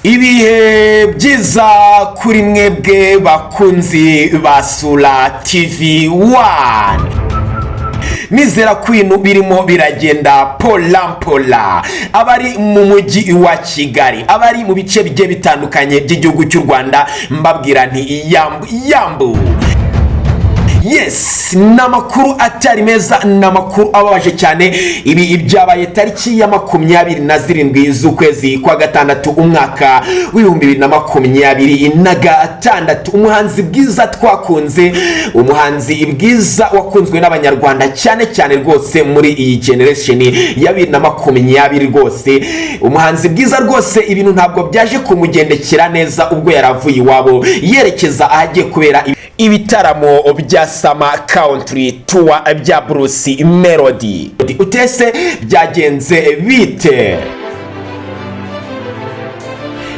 ibihe byiza kuri mwebwe bakunzi basura TV1 nizera ko ibintu birimo biragenda pola abari mu mujyi wa Kigali abari mu bice bigiye bitandukanye by'igihugu cy'u Rwanda mbabwira nti yambu yes namakuru atari meza namakuru ababaje cyane ibi byabaye tariki ya 27 z'ukwezi kwa gatandatu umwaka w'2026 umuhanzi bwiza twakunze umuhanzi bwiza wakunzwe n'abanyarwanda cyane rwose muri iyi generation ya 2020 rwose umuhanzi bwiza rwose ibintu ntabwo byaje kumugendekera neza ubwo yaravuye iwabo yerekeza ahagiye kubera ibitaramo bya Summer Country Tour bya Bruce Melody. Utese byagenze bite?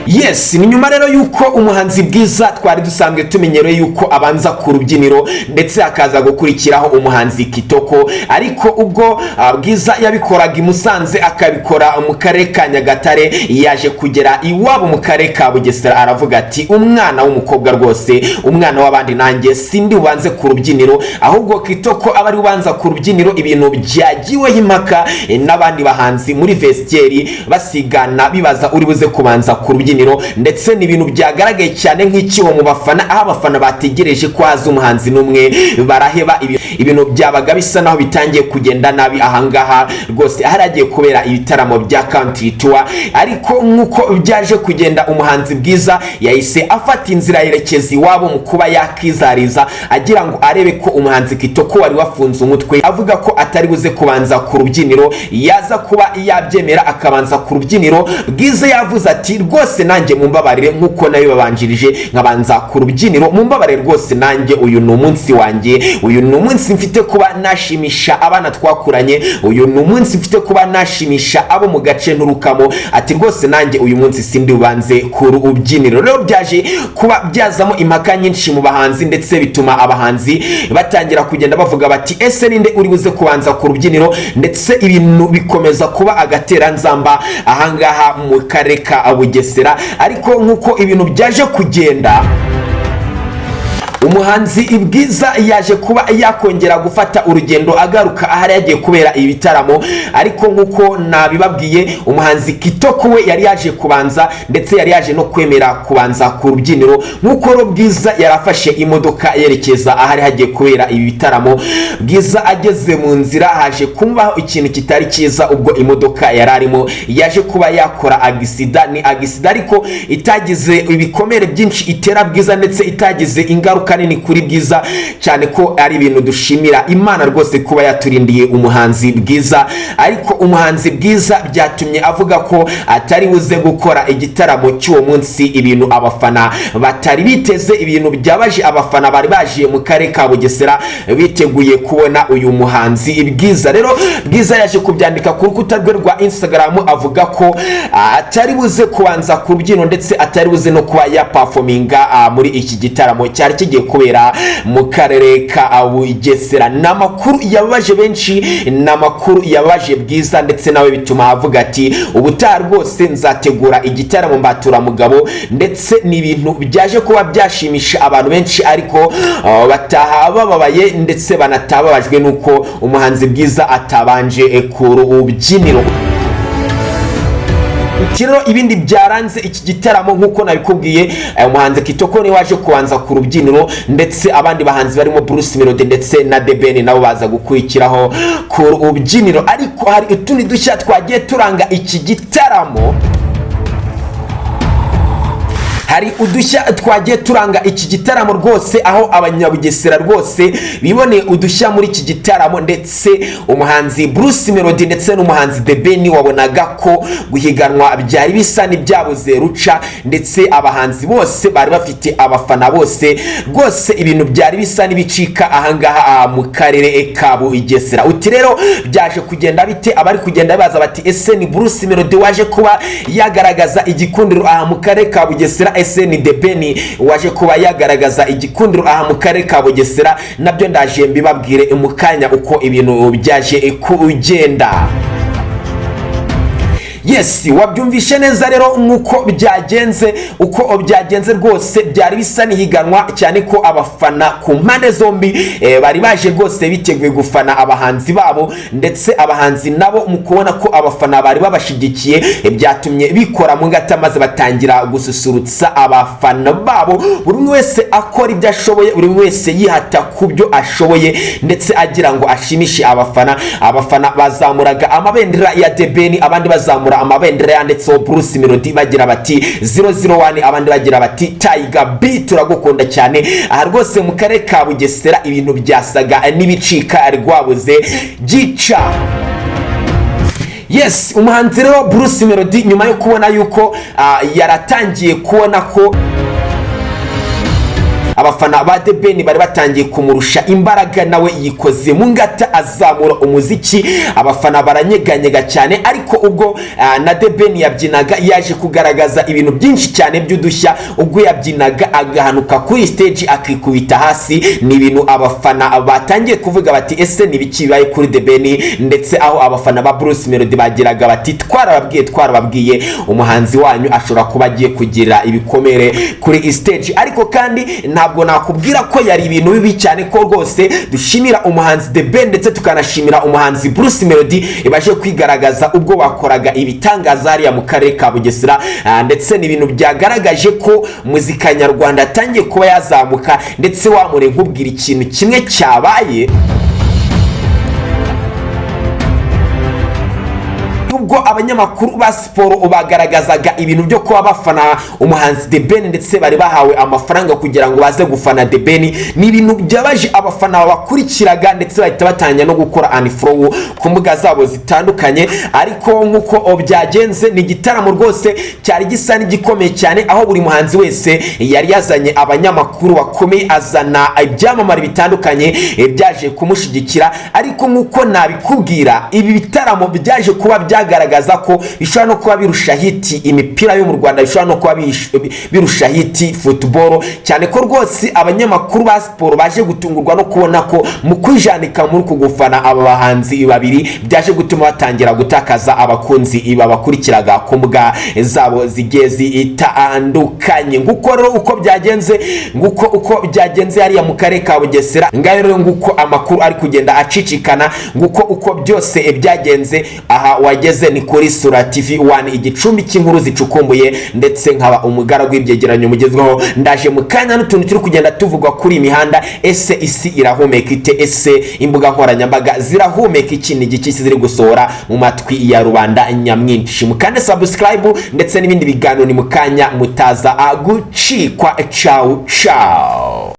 Yes, ni nyuma rero yuko umuhanzi bwiza twari dusanzwe tumenyereye yuko abanza ku rubyiniro ndetse akaza gukurikiraho umuhanzi Kitoko, ariko ubwo bwiza yabikoraga i Musanze akabikora mu karere ka Nyagatare yaje kugera iwabo mu karere ka Bugesera aravuga ati umwana w'umukobwa rwose umwana w'abandi nanjye sindi ubanze ku rubyiniro ahubwo Kitoko abari ubanza ku rubyiniro ibintu byagiwe impaka n'abandi bahanzi muri vestiaire basigana bibaza uri buze kubanza ku rubyiniro ndetse n'ibintu byagaragaye cyane nk'ikiho mu bafana aho abafana bategereje ko haza umuhanzi n'umwe baraheba ibintu byabaga bisa naho bitangiye kugenda nabi ahangaha rwose haragiye kubera ibitaramo bya Country Tour, ariko nkuko byaje kugenda umuhanzi bwiza yahise afata inzira yerekeza iwabo mu kuba yakizariza agira ngo arebe ko umuhanzi Kitoko wari wafunze umutwe avuga ko atari buze kubanza ku rubyiniro yaza kuba yabyemera akabanza ku rubyiniro. Bwiza yavuze ati rwose nanjye mumbabarire nkuko nayo babanjirije nkabanza ku rubyiniro mumbabarire rwose nanjye uyu ni umunsi wanjye uyu ni umunsi mfite kuba nashimisha abana twakuranye uyu ni umunsi mfite kuba nashimisha abo mu gace nturukamo ati rwose nanjye uyu munsi sindi ubanze ku rubyiniro. Rero byaje kuba byazamo impaka nyinshi mu bahanzi ndetse bituma abahanzi batangira kugenda bavuga bati ese ninde uri buze kubanza ku rubyiniro ndetse ibintu bikomeza kuba agatera nzamba ahangaha mu karere ka Bugesera. Ariko nkuko ibintu byaje kugenda umuhanzi ibwiza yaje kuba yakongera gufata urugendo agaruka ahari yagiye kubera ibitaramo, ariko nkuko nabibabwiye umuhanzi Kitoko we yari yaje kubanza ndetse yari yaje no kwemera kubanza ku rubyiniro nkuko Bwiza yarafashe imodoka yerekeza ahari hagiye kubera ibitaramo. Bwiza ageze mu nzira haje kumbaho ikintu kitari cyiza ubwo imodoka yararimo yaje kuba yakora accident ariko itagize ibikomere byinshi itera Bwiza ndetse itagize ingaruka nini kuri Bwiza cyane ko ari ibintu dushimira Imana rwose kuba yaturindiye umuhanzi Bwiza. Ariko umuhanzi Bwiza byatumye avuga ko atari buze gukora igitaramo cy'uwo munsi ibintu abafana batari biteze, ibintu byabaje abafana bari baje mu karere ka Bugesera biteguye kubona uyu muhanzi Bwiza. Rero Bwiza yaje kubyandika ku rukuta rwe rwa Instagram avuga ko atari buze kubanza ku rubyiniro ndetse atari buze no kuba ya performinga muri iki gitaramo cyari kigiye kubera mu karere ka Bugesera. Namakuru yabaje benshi namakuru yabaje Bwiza ndetse nawe bituma avuga ati ubutaha rwose nzategura igitaramo mbatura mugabo, ndetse n'ibintu byaje kuba byashimisha abantu benshi ariko bataha bababaye ndetse banatababajwe nuko umuhanzi Bwiza atabanje ku rubyiniro. Kiro ibindi byaranze iki gitaramo nkuko nabikubwiye umuhanzi Kitoko ni waje kubanza ku rubyiniro ndetse abandi bahanzi barimo Bruce Melody ndetse na Debeni nabo baza gukurikiraho ku rubyiniro. Ariko hari utundi dushya twagiye turanga iki gitaramo, hari udushya twagiye turanga iki gitaramo rwose aho abanyabugesera rwose bibone udushya muri iki gitaramo, ndetse umuhanzi Bruce Melody ndetse n'umuhanzi Debeni wabonaga ko guhiganwa byari bisa n'ibyabuze ruca ndetse abahanzi bose bari bafite abafana bose rwose ibintu byari bisa n'ibicika ahangaha mu karere ka Bugesera. Uti rero byaje kugenda bite? Abari kugenda baza bati ese ni Bruce Melody waje kuba yagaragaza igikundiro aha mu karere ka Bugesera, ese ni Debeni waje kuba yagaragaza igikundiro aha mu karere ka Bugesera? Nabyo ndaje mbibabwire mu kanya uko ibintu byaje kugenda. yes wabyumvishe neza rero nkuko byagenze uko byagenze rwose byari bisa nihiganwa cyane ko abafana ku mpande zombi bari baje rwose biteguye gufana abahanzi babo ndetse abahanzi nabo mu kubona ko abafana bari babashigikiye byatumye bikora mu ngata maze batangira gususurutsa abafana babo buri wese akora ibyo ashoboye buri wese yihata kubyo ashoboye ndetse agira ngo ashimishe abafana bazamuraga amabendera ya Debeni abandi bazamura amabendera yanditseho Bruce Melody bagira bati 001 abandi bagira bati Tiger B turagukunda cyane aha rwose mu karere ka Bugesera ibintu byasaga n'ibicika rwabuze gica. Yes umuhanzi rero Bruce Melody nyuma yo kubona yuko yaratangiye kubona ko abafana ba Debeni bari batangiye kumurusha imbaraga nawe yikoze mu ngata azamura umuziki abafana baranyeganyega cyane ariko ubwo na Debeni yabyinaga yaje kugaragaza ibintu byinshi cyane by'udushya ubwo yabyinaga agahanuka kuri stage akikubita hasi ni ibintu abafana batangiye kuvuga bati ese nibiki bibaye kuri Debeni ndetse aho abafana ba Bruce Melody bagiraga bati twarababwiye umuhanzi wanyu ashobora kuba agiye kugira ibikomere kuri stage ariko kandi ntabwo nakubwira ko yari ibintu bibi cyane ko rwose dushimira umuhanzi Debeni ndetse tukanashimira umuhanzi Bruce Melody baje kwigaragaza ubwo bakoraga ibitangaza hariya mu karere ka Bugesera ndetse n'ibintu byagaragaje ko muzika nyarwanda atangiye kuba yazamuka ndetse wamure nkubwira ikintu kimwe cyabaye ubwo abanyamakuru ba siporo bagaragazaga ibintu byo kuba bafana umuhanzi Debeni ndetse bari bahawe amafaranga kugira ngo baze gufana Debeni ni ibintu byabaje abafana bakurikiraga ndetse bahita batanya no gukora unfollow ku mbuga zabo zitandukanye ariko nkuko byagenze ni gitaramo rwose cyari gisa n'igikomeye cyane aho buri muhanzi wese yari yazanye abanyamakuru bakomeye azana ibyamamare bitandukanye byaje kumushigikira ariko nkuko nabikubwira ibi bitaramo byaje kuba byagaragaza ko bishobora no kuba birusha hiti imipira yo mu Rwanda bishobora no kuba birusha hiti football cyane ko rwose abanyamakuru ba siporo baje gutungurwa no kubona ko mu kwijanika muri kugufana aba bahanzi babiri byaje gutuma batangira gutakaza abakunzi babakurikiraga ku mbuga zabo zigiye zitandukanye nguko rero uko byagenze hariya mu karere ka Bugesera ngayo rero nguko amakuru ari kugenda acicikana nguko uko byose byagenze aha wageze ni kuri Sura TV 1 igicumbi cy'inkuru zicukumbuye ndetse nkaba umugaragu w'ibyegeranyo mugezweho ndaje mu kanya n'utuntu turi kugenda tuvugwa kuri imihanda ese isi irahumeka ite ese imbuga nkoranyambaga zirahumeka ikindi gikisi ziri gusohora mu matwi ya rubanda nyamwinshi mukande subscribe ndetse n'ibindi biganiro ni mukanya mutaza gucikwa ciao